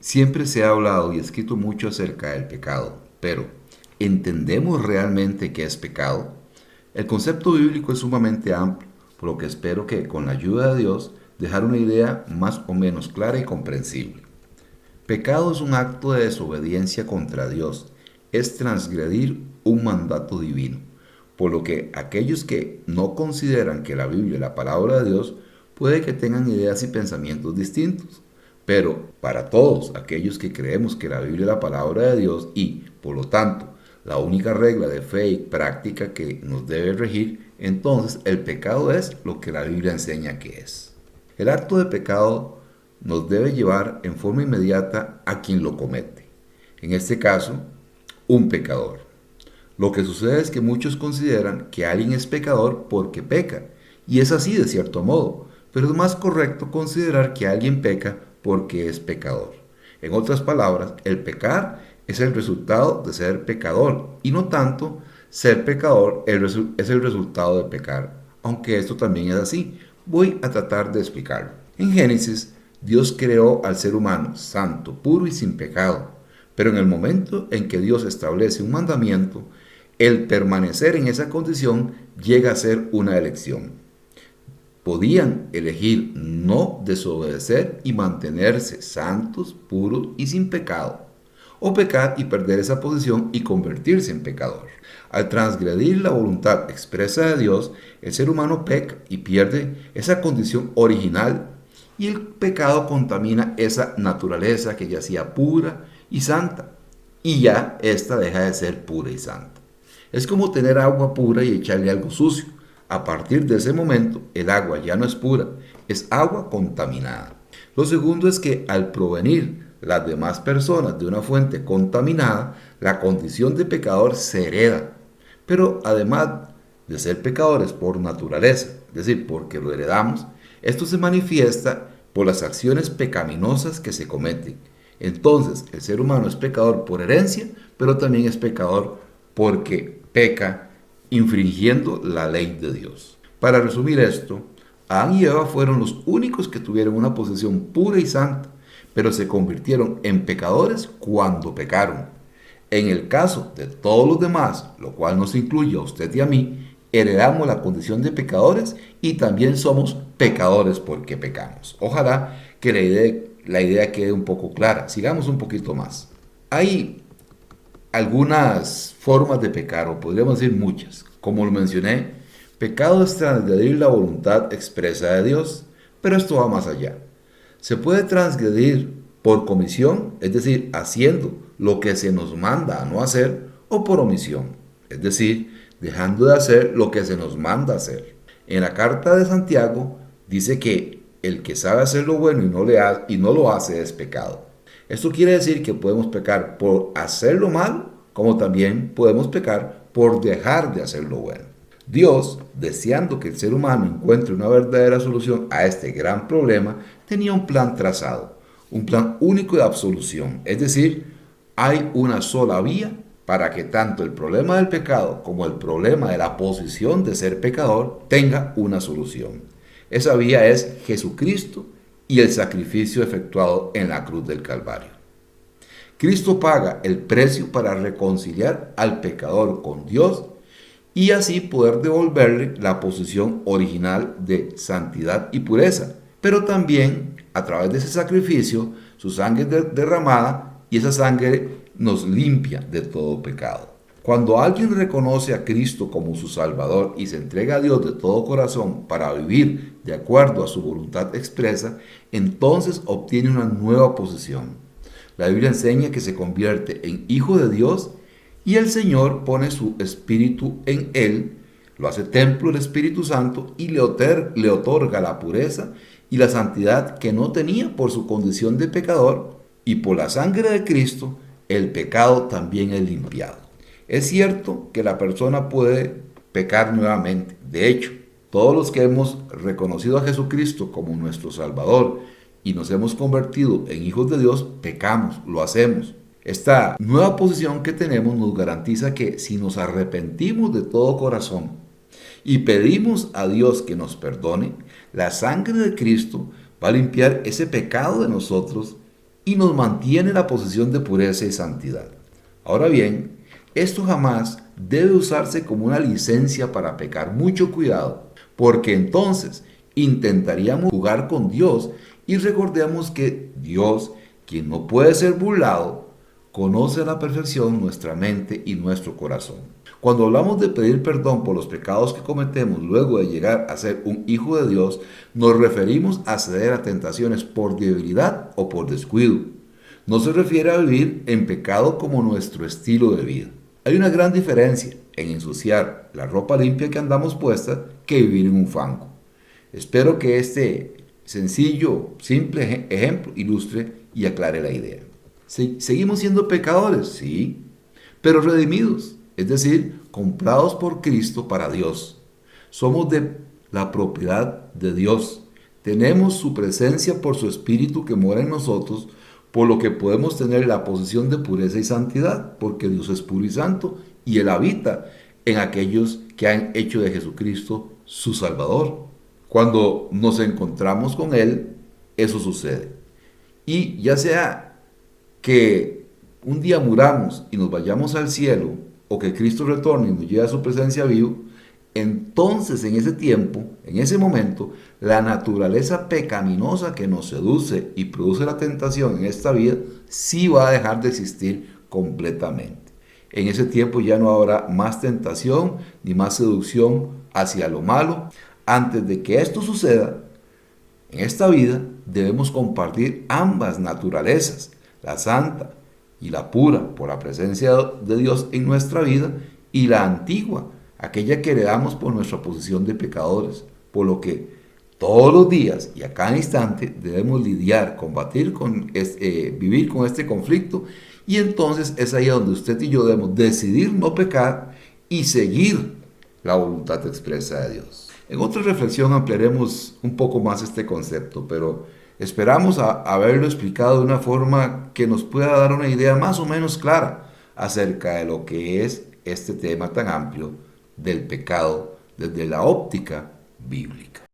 Siempre se ha hablado y escrito mucho acerca del pecado, pero ¿entendemos realmente qué es pecado? El concepto bíblico es sumamente amplio, por lo que espero que con la ayuda de Dios dejar una idea más o menos clara y comprensible. Pecado es un acto de desobediencia contra Dios, es transgredir un mandato divino, por lo que aquellos que no consideran que la Biblia es la palabra de Dios puede que tengan ideas y pensamientos distintos. Pero para todos aquellos que creemos que la Biblia es la palabra de Dios y, por lo tanto, la única regla de fe y práctica que nos debe regir, entonces el pecado es lo que la Biblia enseña que es. El acto de pecado nos debe llevar en forma inmediata a quien lo comete. En este caso, un pecador. Lo que sucede es que muchos consideran que alguien es pecador porque peca, y es así de cierto modo, pero es más correcto considerar que alguien peca porque es pecador. En otras palabras, el pecar es el resultado de ser pecador, y no tanto ser pecador es el resultado de pecar, aunque esto también es así. Voy a tratar de explicarlo. En Génesis, Dios creó al ser humano santo, puro y sin pecado, pero en el momento en que Dios establece un mandamiento, el permanecer en esa condición llega a ser una elección. Podían elegir no desobedecer y mantenerse santos, puros y sin pecado, o pecar y perder esa posición y convertirse en pecador. Al transgredir la voluntad expresa de Dios, el ser humano peca y pierde esa condición original, y el pecado contamina esa naturaleza que yacía pura y santa, y ya ésta deja de ser pura y santa. Es como tener agua pura y echarle algo sucio. A partir de ese momento, el agua ya no es pura, es agua contaminada. Lo segundo es que al provenir las demás personas de una fuente contaminada, la condición de pecador se hereda. Pero además de ser pecadores por naturaleza, es decir, porque lo heredamos, esto se manifiesta por las acciones pecaminosas que se cometen. Entonces, el ser humano es pecador por herencia, pero también es pecador porque peca infringiendo la ley de Dios. Para resumir esto, Adán y Eva fueron los únicos que tuvieron una posición pura y santa, pero se convirtieron en pecadores cuando pecaron. En el caso de todos los demás, lo cual nos incluye a usted y a mí, heredamos la condición de pecadores y también somos pecadores porque pecamos. Ojalá que la idea quede un poco clara. Sigamos un poquito más. Hay algunas formas de pecar, o podríamos decir muchas. Como lo mencioné, pecado es transgredir la voluntad expresa de Dios, pero esto va más allá. Se puede transgredir por comisión, es decir, haciendo lo que se nos manda a no hacer, o por omisión, es decir, dejando de hacer lo que se nos manda hacer. En la carta de Santiago dice que el que sabe hacer lo bueno y no lo hace es pecado. Esto quiere decir que podemos pecar por hacer lo malo, como también podemos pecar por dejar de hacer lo bueno. Dios, deseando que el ser humano encuentre una verdadera solución a este gran problema, tenía un plan trazado, un plan único de absolución. Es decir, hay una sola vía para que tanto el problema del pecado como el problema de la posición de ser pecador tenga una solución. Esa vía es Jesucristo y el sacrificio efectuado en la cruz del Calvario. Cristo paga el precio para reconciliar al pecador con Dios y así poder devolverle la posición original de santidad y pureza. Pero también, a través de ese sacrificio, su sangre es derramada y esa sangre nos limpia de todo pecado. Cuando alguien reconoce a Cristo como su Salvador y se entrega a Dios de todo corazón para vivir de acuerdo a su voluntad expresa, entonces obtiene una nueva posición. La Biblia enseña que se convierte en hijo de Dios y el Señor pone su espíritu en él, lo hace templo del Espíritu Santo y le otorga la pureza y la santidad que no tenía por su condición de pecador, y por la sangre de Cristo el pecado también es limpiado. Es cierto que la persona puede pecar nuevamente. De hecho, todos los que hemos reconocido a Jesucristo como nuestro Salvador y nos hemos convertido en hijos de Dios, pecamos, lo hacemos. Esta nueva posición que tenemos nos garantiza que si nos arrepentimos de todo corazón y pedimos a Dios que nos perdone, la sangre de Cristo va a limpiar ese pecado de nosotros y nos mantiene en la posición de pureza y santidad. Ahora bien, esto jamás debe usarse como una licencia para pecar. Mucho cuidado, porque entonces intentaríamos jugar con Dios y recordemos que Dios, quien no puede ser burlado, conoce a la perfección nuestra mente y nuestro corazón. Cuando hablamos de pedir perdón por los pecados que cometemos luego de llegar a ser un hijo de Dios, nos referimos a ceder a tentaciones por debilidad o por descuido. No se refiere a vivir en pecado como nuestro estilo de vida. Hay una gran diferencia en ensuciar la ropa limpia que andamos puesta que vivir en un fango. Espero que este sencillo, simple ejemplo ilustre y aclare la idea. ¿Seguimos siendo pecadores? Sí, pero redimidos, es decir, comprados por Cristo para Dios. Somos de la propiedad de Dios. Tenemos su presencia por su Espíritu que mora en nosotros, por lo que podemos tener la posición de pureza y santidad, porque Dios es puro y santo y Él habita en aquellos que han hecho de Jesucristo su Salvador. Cuando nos encontramos con Él, eso sucede. Y ya sea que un día muramos y nos vayamos al cielo, o que Cristo retorne y nos lleve a su presencia vivo, entonces en ese tiempo, en ese momento, la naturaleza pecaminosa que nos seduce y produce la tentación en esta vida, sí va a dejar de existir completamente. En ese tiempo ya no habrá más tentación ni más seducción hacia lo malo. Antes de que esto suceda, en esta vida debemos compartir ambas naturalezas, la santa y la pura por la presencia de Dios en nuestra vida, y la antigua, aquella que heredamos por nuestra posición de pecadores, por lo que todos los días y a cada instante debemos lidiar, combatir, vivir con este conflicto, y entonces es ahí donde usted y yo debemos decidir no pecar y seguir la voluntad expresa de Dios. En otra reflexión ampliaremos un poco más este concepto, pero esperamos haberlo explicado de una forma que nos pueda dar una idea más o menos clara acerca de lo que es este tema tan amplio del pecado desde la óptica bíblica.